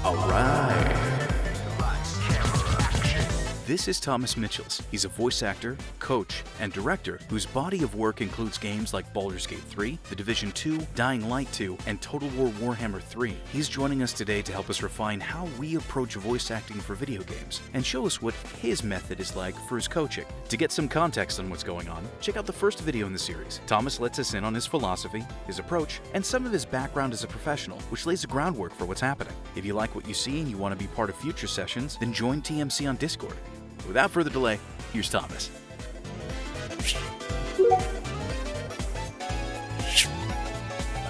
Alright. This is Thomas Mitchells. He's a voice actor, coach, and director whose body of work includes games like Baldur's Gate 3, The Division 2, Dying Light 2, and Total War Warhammer 3. He's joining us today to help us refine how we approach voice acting for video games and show us what his method is like for his coaching. To get some context on what's going on, check out the first video in the series. Thomas lets us in on his philosophy, his approach, and some of his background as a professional, which lays the groundwork for what's happening. If you like what you see and you want to be part of future sessions, then join TMC on Discord. Without further delay, here's Thomas.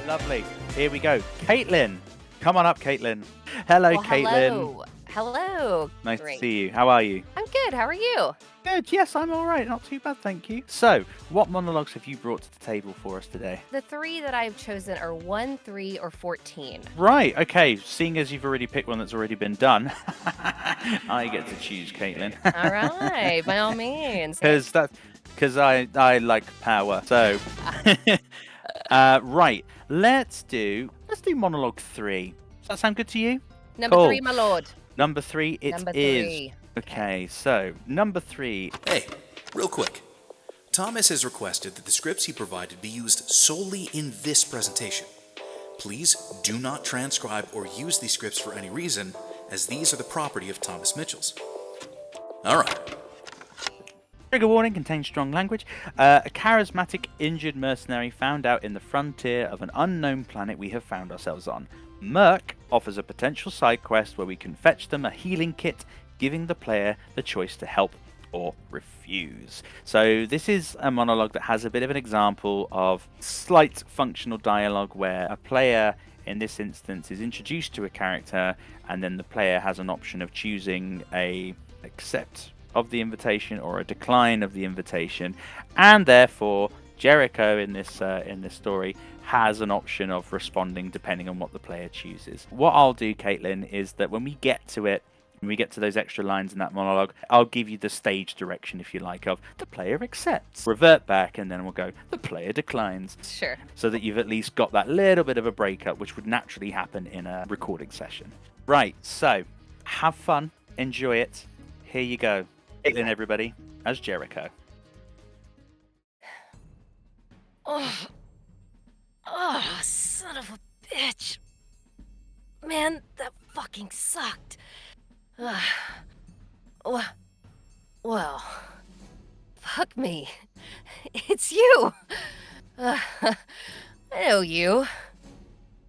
Lovely. Here we go. Caitlyn. Come on up, Caitlyn. Hello, Caitlyn. Hello. Nice to see you. How are you? I'm good. How are you? Good. Yes, I'm all right. Not too bad, thank you. So, what monologues have you brought to the table for us today? The three that I've chosen are 1, 3, or 14. Right. Okay. Seeing as you've already picked one that's already been done, I get to choose, Caitlyn. All right. By all means. Because I like power. So, right. Let's do monologue 3. Does that sound good to you? Number Cool. 3, my lord. Number 3, it Number is. 3. Okay, so number 3. Hey, real quick. Thomas has requested that the scripts he provided be used solely in this presentation. Please do not transcribe or use these scripts for any reason, as these are the property of Thomas Mitchells. Alright. Trigger warning contains strong language. A charismatic injured mercenary found out in the frontier of an unknown planet we have found ourselves on. Merc offers a potential side quest where we can fetch them a healing kit, giving the player the choice to help or refuse. So this is a monologue that has a bit of an example of slight functional dialogue where a player in this instance is introduced to a character and then the player has an option of choosing a accept of the invitation or a decline of the invitation, and therefore Jericho in this story has an option of responding depending on what the player chooses. What I'll do, Caitlyn, is that when we get to it, when we get to those extra lines in that monologue, I'll give you the stage direction, if you like, of the player accepts, revert back, and then we'll go, the player declines. Sure. So that you've at least got that little bit of a breakup, which would naturally happen in a recording session. Right, so have fun, enjoy it. Here you go. Caitlyn, everybody, as Jericho. Oh, son of a bitch. Man, that fucking sucked. Well, fuck me. It's you. I know you.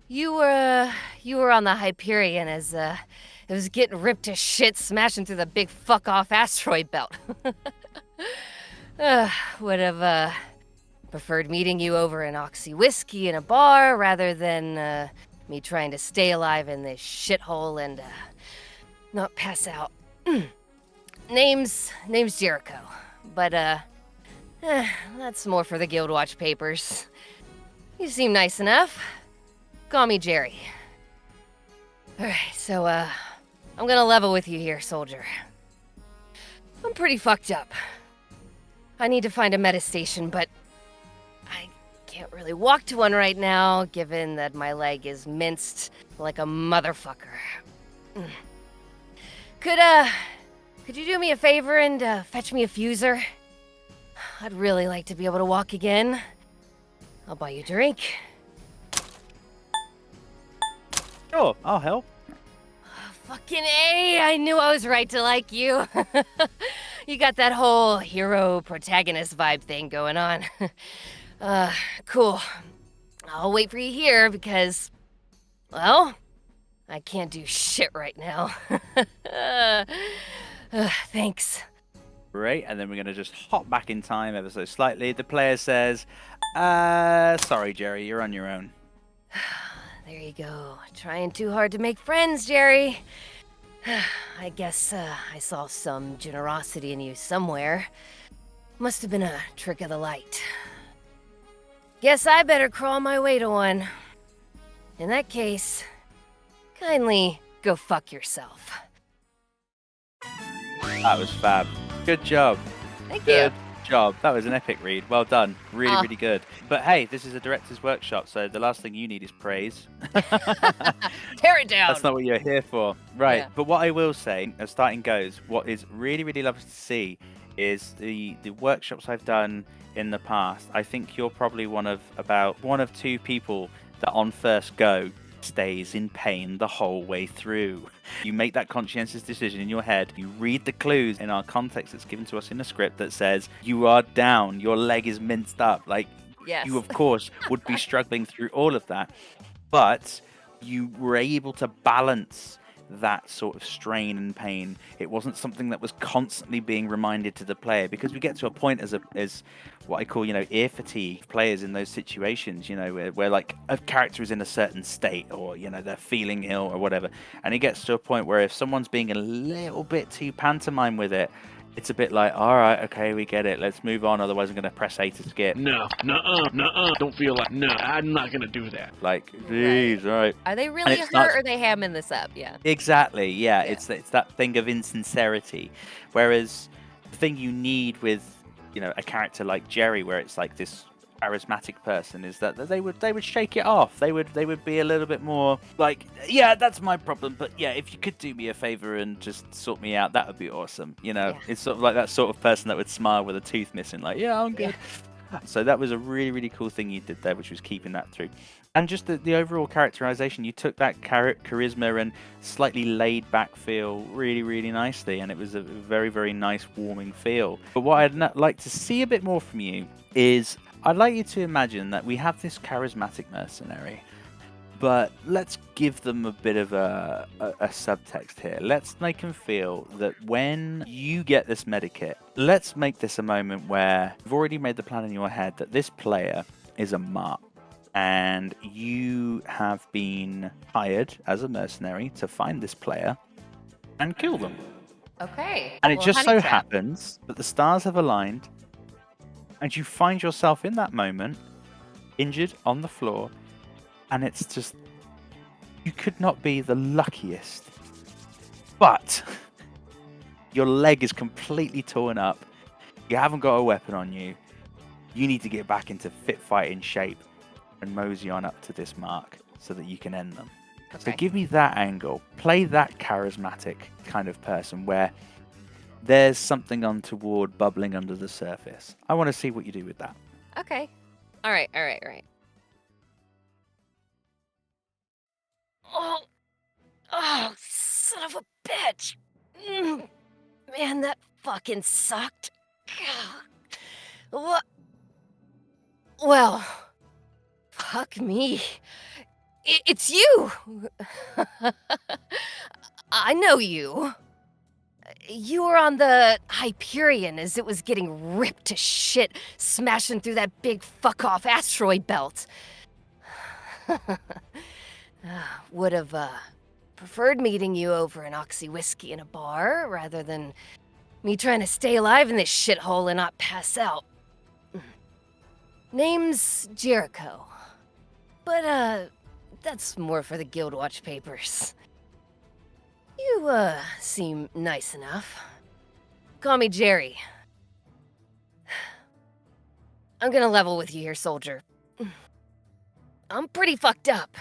You were on the Hyperion as it was getting ripped to shit, smashing through the big fuck-off asteroid belt. Would have preferred meeting you over an Oxy whiskey in a bar rather than me trying to stay alive in this shithole and not pass out. Name's Jericho, but that's more for the Guild Watch papers. You seem nice enough. Call me Jerry. Alright, so I'm gonna level with you here, soldier. I'm pretty fucked up. I need to find a medistation, but I can't really walk to one right now, given that my leg is minced like a motherfucker. Could you do me a favor and fetch me a fuser? I'd really like to be able to walk again. I'll buy you a drink. Sure, I'll help. Fucking A, I knew I was right to like you. You got that whole hero protagonist vibe thing going on. Cool. I'll wait for you here because, well, I can't do shit right now. Thanks. Great, and then we're going to just hop back in time ever so slightly. The player says, sorry, Jerry, you're on your own. There you go. Trying too hard to make friends, Jerry. I guess I saw some generosity in you somewhere. Must have been a trick of the light. Guess I better crawl my way to one. In that case, kindly go fuck yourself. That was fab. Good job. Thank Good you. job. That was an epic read. Well done. Really, Ah. really good. But hey, this is a director's workshop, so the last thing you need is praise. Tear it down. That's not what you're here for. Right. Yeah. But what I will say, as starting goes, what is really, really lovely to see is the workshops I've done in the past. I think you're probably one of two people that on first go stays in pain the whole way through. You make that conscientious decision in your head. You read the clues in our context that's given to us in the script that says you are down, your leg is minced up. Like, Yes. you, of course, would be struggling through all of that. But you were able to balance that sort of strain and pain. It wasn't something that was constantly being reminded to the player, because we get to a point as what I call, ear fatigue players in those situations, where like a character is in a certain state, or, they're feeling ill or whatever. And it gets to a point where if someone's being a little bit too pantomime with it, it's a bit like, all right, okay, we get it. Let's move on. Otherwise, I'm going to press A to skip. No, don't feel like, no, I'm not going to do that. Like, geez, right. Are they really hurt, or are they hamming this up? Yeah. Exactly, yeah. It's that thing of insincerity. Whereas the thing you need with, a character like Jerry, where it's like this charismatic person, is that they would shake it off. They would be a little bit more like, yeah, that's my problem, but yeah, if you could do me a favor and just sort me out, that would be awesome. It's sort of like that sort of person that would smile with a tooth missing, like, yeah, I'm good. Yeah. So that was a really, really cool thing you did there, which was keeping that through. And just the overall characterization, you took that charisma and slightly laid back feel really, really nicely, and it was a very, very nice warming feel. But what I'd like to see a bit more from you is, I'd like you to imagine that we have this charismatic mercenary, but let's give them a bit of a subtext here. Let's make them feel that when you get this medikit, let's make this a moment where you've already made the plan in your head that this player is a mark, and you have been hired as a mercenary to find this player and kill them. Okay. And it Well, just honey so trap. happens that the stars have aligned, and you find yourself in that moment, injured on the floor, and it's just, you could not be the luckiest. But your leg is completely torn up, you haven't got a weapon on you, you need to get back into fit fighting shape and mosey on up to this mark so that you can end them. So Okay. give me that angle. Play that charismatic kind of person where there's something untoward bubbling under the surface. I want to see what you do with that. Okay. All right. Oh, son of a bitch. Man, that fucking sucked. What? Well, fuck me. It's you. I know you. You were on the Hyperion as it was getting ripped to shit, smashing through that big fuck-off asteroid belt. Would have preferred meeting you over an oxy whiskey in a bar rather than me trying to stay alive in this shithole and not pass out. Name's Jericho. But, that's more for the Guildwatch papers. You, seem nice enough. Call me Jerry. I'm gonna level with you here, soldier. I'm pretty fucked up.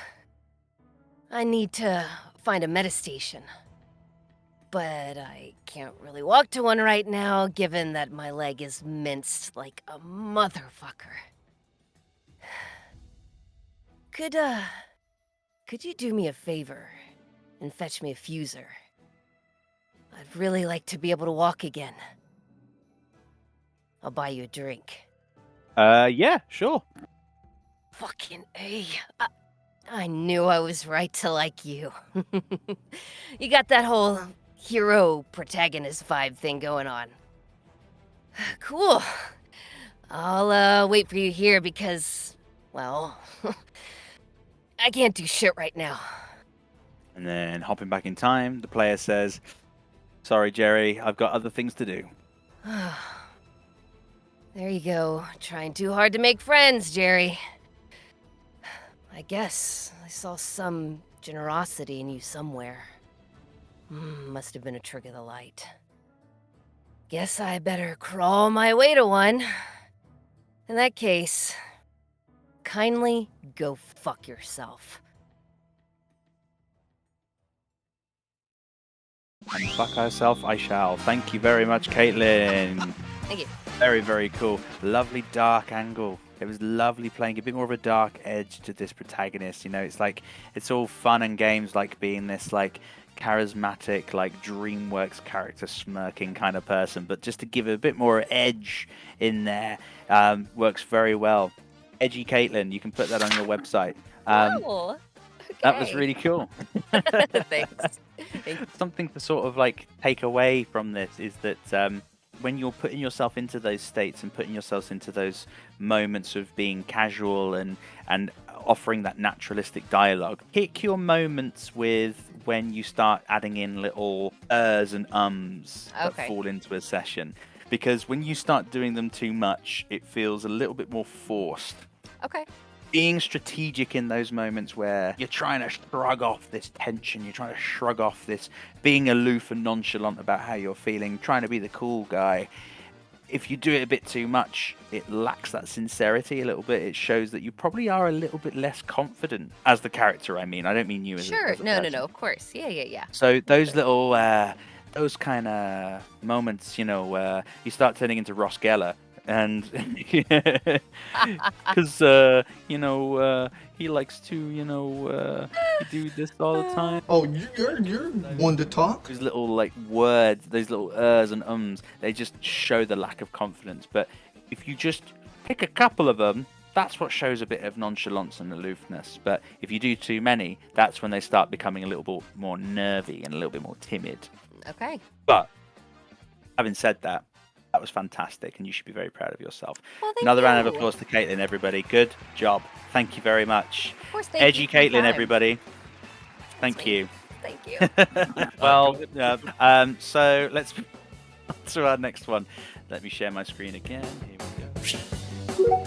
I need to find a medistation. But I can't really walk to one right now, given that my leg is minced like a motherfucker. Could you do me a favor and fetch me a fuser? I'd really like to be able to walk again. I'll buy you a drink. Yeah, sure. Fucking A. I knew I was right to like you. You got that whole hero protagonist vibe thing going on. Cool. I'll wait for you here because, well, I can't do shit right now. And then hopping back in time, the player says, sorry, Jerry, I've got other things to do. There you go. Trying too hard to make friends, Jerry. I guess I saw some generosity in you somewhere. Must have been a trick of the light. Guess I better crawl my way to one. In that case, kindly go fuck yourself. And fuck herself, I shall. Thank you very much, Caitlyn. Thank you. Very, very cool. Lovely dark angle. It was lovely playing a bit more of a dark edge to this protagonist. You know, it's like, it's all fun and games, like being this like charismatic, like DreamWorks character smirking kind of person. But just to give it a bit more edge in there, works very well. Edgy Caitlyn, you can put that on your website. Oh, okay. That was really cool. Thanks. Something to sort of like take away from this is that when you're putting yourself into those states and putting yourselves into those moments of being casual and offering that naturalistic dialogue, pick your moments with when you start adding in little and ums that fall into a session. Because when you start doing them too much, it feels a little bit more forced. Okay. Being strategic in those moments where you're trying to shrug off this tension, you're trying to shrug off this being aloof and nonchalant about how you're feeling, trying to be the cool guy. If you do it a bit too much, it lacks that sincerity a little bit. It shows that you probably are a little bit less confident as the character. I mean, I don't mean you as Sure. a No, person. of course. Yeah. So those little, those kind of moments, you know, you start turning into Ross Geller. And because you know, he likes to, you know, do this all the time. Oh, you're one to talk. Those little like words, those little and ums, they just show the lack of confidence. But if you just pick a couple of them, that's what shows a bit of nonchalance and aloofness. But if you do too many, that's when they start becoming a little bit more nervy and a little bit more timid. Okay. But having said that, that was fantastic, and you should be very proud of yourself. Well, thank Another round of you. applause to Caitlyn, everybody. Good job. Thank you very much. Of course, thank Edgy you for your Caitlyn, time. everybody. Thank Sweet. you. Thank you. Well, so let's move on to our next one. Let me share my screen again. Here we go.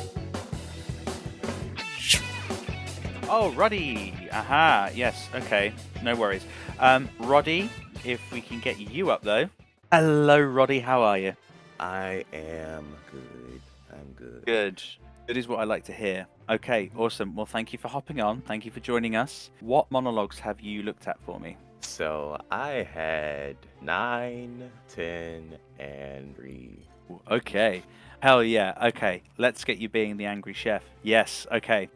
Oh, Roddy. Aha. Yes. Okay. No worries. Roddy, if we can get you up though. Hello, Roddy. How are you? I am good. I'm good. Good. Good is what I like to hear. Okay, awesome. Well, thank you for hopping on. Thank you for joining us. What monologues have you looked at for me? So I had 9, 10, and 3. Okay. Hell yeah. Okay. Let's get you being the angry chef. Yes. Okay.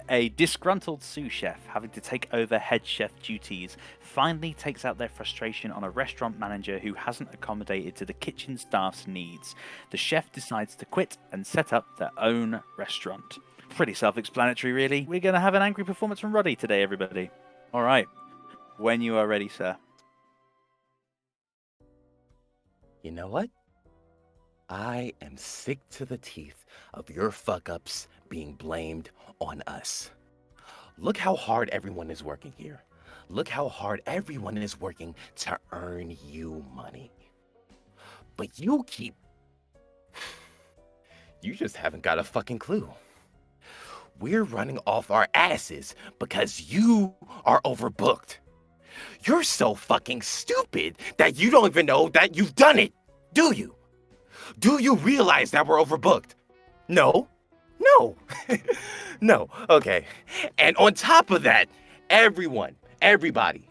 A disgruntled sous chef having to take over head chef duties finally takes out their frustration on a restaurant manager who hasn't accommodated to the kitchen staff's needs. The chef decides to quit and set up their own restaurant. Pretty self-explanatory, really. We're going to have an angry performance from Roddy today, everybody. All right. When you are ready, sir. You know what? I am sick to the teeth of your fuck-ups being blamed on us. Look how hard everyone is working here. Look how hard everyone is working to earn you money. But you just haven't got a fucking clue. We're running off our asses because you are overbooked. You're so fucking stupid that you don't even know that you've done it, do you? Do you realize that we're overbooked? No. No. Okay. And on top of that, everybody,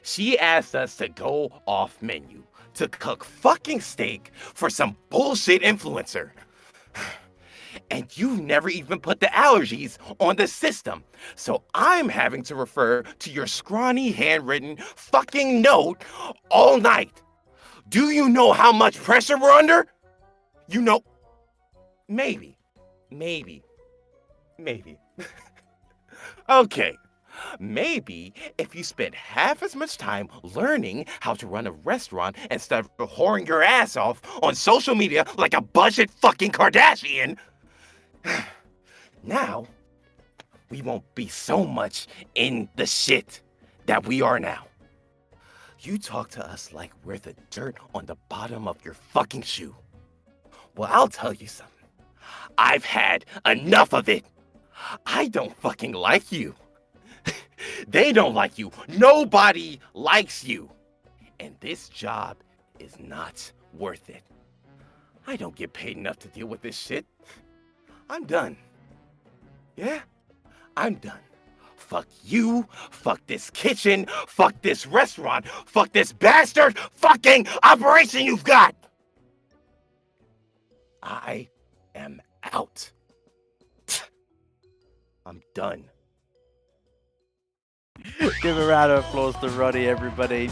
she asked us to go off menu to cook fucking steak for some bullshit influencer. And you've never even put the allergies on the system. So I'm having to refer to your scrawny handwritten fucking note all night. Do you know how much pressure we're under? You know, maybe. Okay, maybe if you spent half as much time learning how to run a restaurant instead of whoring your ass off on social media like a budget fucking Kardashian, now we won't be so much in the shit that we are now. You talk to us like we're the dirt on the bottom of your fucking shoe. Well, I'll tell you something. I've had enough of it. I don't fucking like you. They don't like you. Nobody likes you. And this job is not worth it. I don't get paid enough to deal with this shit. I'm done. Yeah? I'm done. Fuck you, fuck this kitchen, fuck this restaurant, fuck this bastard fucking operation you've got! I am out. I'm done. Give a round of applause to Roddy, everybody.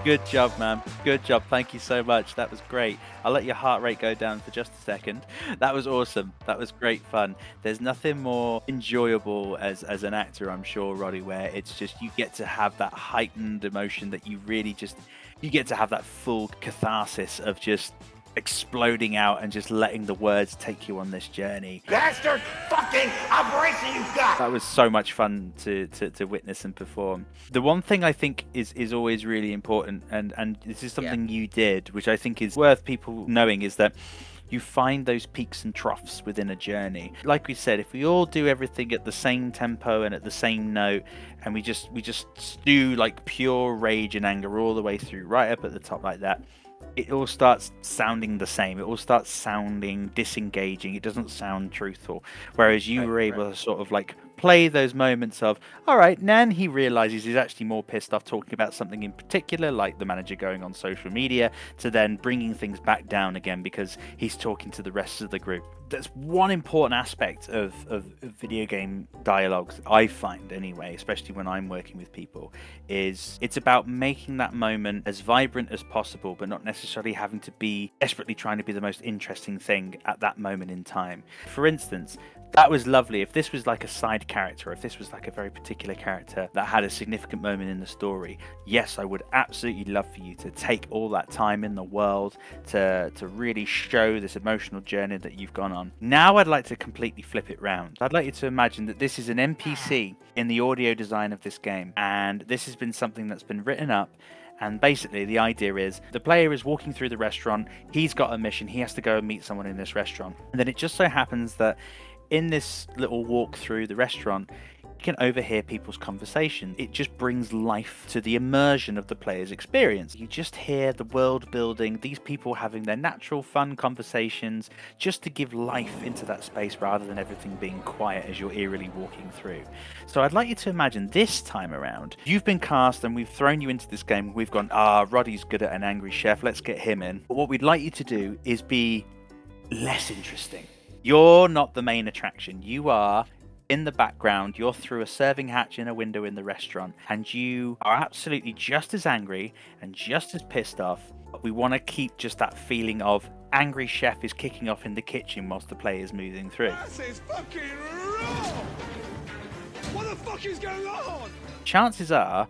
Good job, man. Good job. Thank you so much. That was great. I'll let your heart rate go down for just a second. That was awesome. That was great fun. There's nothing more enjoyable as an actor, I'm sure, Roddy, where it's just you get to have that heightened emotion that you really just, you get to have that full catharsis of just exploding out and just letting the words take you on this journey. Bastard fucking operation you've got! That was so much fun to witness and perform. The one thing I think is always really important, and this is something you did, which I think is worth people knowing, is that you find those peaks and troughs within a journey. Like we said, if we all do everything at the same tempo and at the same note, and we just do like pure rage and anger all the way through, right up at the top like that, it all starts sounding the same. It all starts sounding disengaging. It doesn't sound truthful. Whereas you were able to sort of like play those moments of, all right, Nan, he realizes he's actually more pissed off talking about something in particular, like the manager going on social media, to then bringing things back down again because he's talking to the rest of the group. That's one important aspect of video game dialogues, I find anyway, especially when I'm working with people, is it's about making that moment as vibrant as possible, but not necessarily having to be desperately trying to be the most interesting thing at that moment in time. For instance, that was lovely. If this was like a side character, if this was like a very particular character that had a significant moment in the story, yes, I would absolutely love for you to take all that time in the world to really show this emotional journey that you've gone on. Now I'd like to completely flip it round. I'd like you to imagine that this is an NPC in the audio design of this game, and this has been something that's been written up. And basically the idea is the player is walking through the restaurant, he's got a mission, he has to go and meet someone in this restaurant. And then it just so happens that in this little walk through the restaurant, you can overhear people's conversation. It just brings life to the immersion of the player's experience. You just hear the world building, these people having their natural fun conversations, just to give life into that space rather than everything being quiet as you're eerily walking through. So I'd like you to imagine this time around, you've been cast and we've thrown you into this game. We've gone, Roddy's good at an angry chef, let's get him in. But what we'd like you to do is be less interesting. You're not the main attraction. You are in the background. You're through a serving hatch in a window in the restaurant, and you are absolutely just as angry and just as pissed off. But we want to keep just that feeling of angry chef is kicking off in the kitchen whilst the player is moving through. This is fucking wrong! What the fuck is going on? Chances are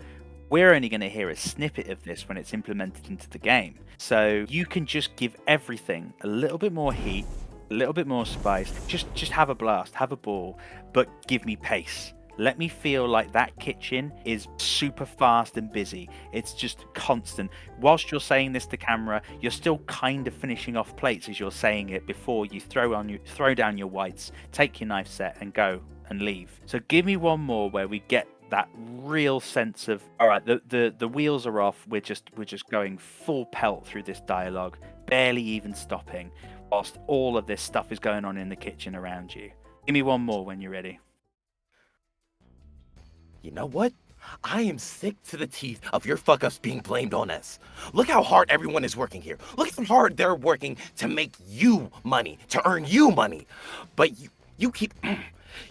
we're only going to hear a snippet of this when it's implemented into the game. So you can just give everything a little bit more heat, a little bit more spice, just have a blast, have a ball, but give me pace. Let me feel like that kitchen is super fast and busy. It's just constant. Whilst you're saying this to camera, you're still kind of finishing off plates as you're saying it before you throw down your whites, take your knife set and go and leave. So give me one more where we get that real sense of, all right, the wheels are off. We're just going full pelt through this dialogue, barely even stopping, whilst all of this stuff is going on in the kitchen around you. Give me one more when you're ready. You know what? I am sick to the teeth of your fuck-ups being blamed on us. Look how hard everyone is working here. Look how hard they're working to make you money, to earn you money. But you keep...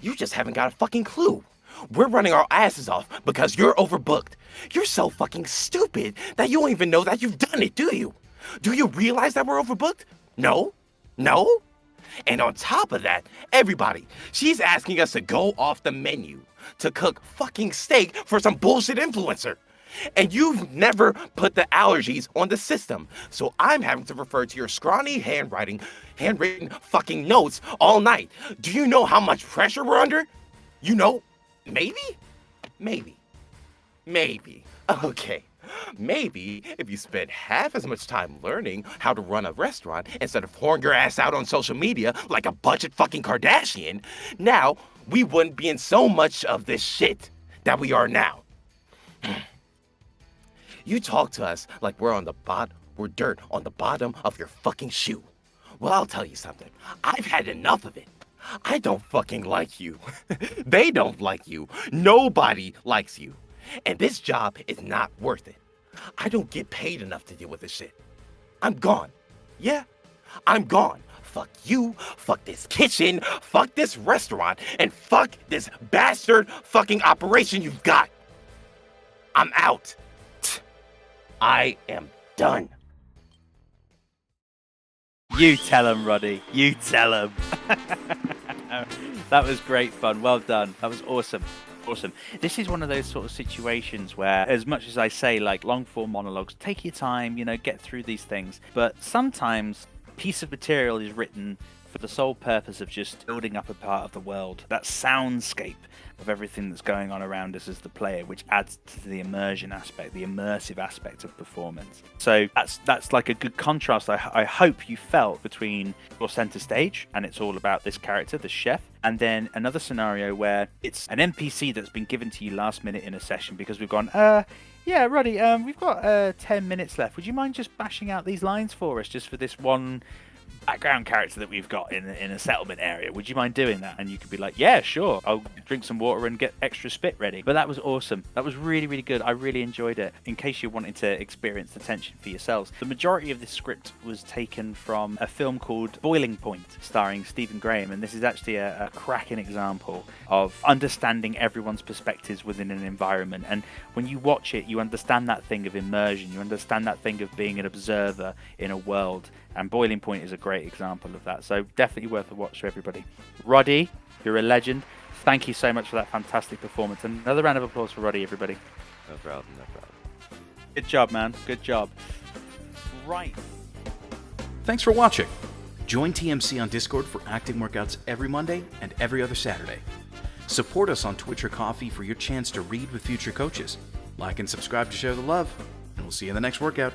you just haven't got a fucking clue. We're running our asses off because you're overbooked. You're so fucking stupid that you don't even know that you've done it, do you? Do you realize that we're overbooked? No? No? And on top of that, everybody, she's asking us to go off the menu to cook fucking steak for some bullshit influencer. And you've never put the allergies on the system. So I'm having to refer to your scrawny handwritten fucking notes all night. Do you know how much pressure we're under? You know, maybe. Okay. Maybe if you spent half as much time learning how to run a restaurant instead of pouring your ass out on social media like a budget fucking Kardashian, now we wouldn't be in so much of this shit that we are now. You talk to us like we're on the were dirt on the bottom of your fucking shoe. Well, I'll tell you something. I've had enough of it. I don't fucking like you. They don't like you. Nobody likes you. And this job is not worth it. I don't get paid enough to deal with this shit. I'm gone. Yeah, I'm gone. Fuck you, fuck this kitchen, fuck this restaurant, and fuck this bastard fucking operation you've got. I'm out. I am done. You tell him, Roddy. You tell him. That was great fun. Well done. That was awesome. Awesome. This is one of those sort of situations where, as much as I say, like, long form monologues, take your time, you know, get through these things. But sometimes a piece of material is written for the sole purpose of just building up a part of the world, that soundscape of everything that's going on around us as the player, which adds to the immersion aspect, the immersive aspect of performance. So that's like a good contrast I hope you felt between your center stage, and it's all about this character, the chef, and then another scenario where it's an NPC that's been given to you last minute in a session because we've gone, yeah, Roddy, we've got 10 minutes left. Would you mind just bashing out these lines for us just for this one background character that we've got in a settlement area? Would you mind doing that? And you could be like, yeah, sure, I'll drink some water and get extra spit ready. But that was awesome. That was really, really good. I really enjoyed it. In case you're wanting to experience the tension for yourselves, the majority of this script was taken from a film called Boiling Point, starring Stephen Graham, and this is actually a cracking example of understanding everyone's perspectives within an environment. And when you watch it, you understand that thing of immersion, you understand that thing of being an observer in a world, and Boiling Point is a great example of that. So definitely worth a watch for everybody. Roddy, you're a legend. Thank you so much for that fantastic performance. Another round of applause for Roddy, everybody. No problem, no problem. Good job, man. Good job. Right. Thanks for watching. Join TMC on Discord for acting workouts every Monday and every other Saturday. Support us on Twitch or Coffee for your chance to read with future coaches. Like and subscribe to share the love, and we'll see you in the next workout.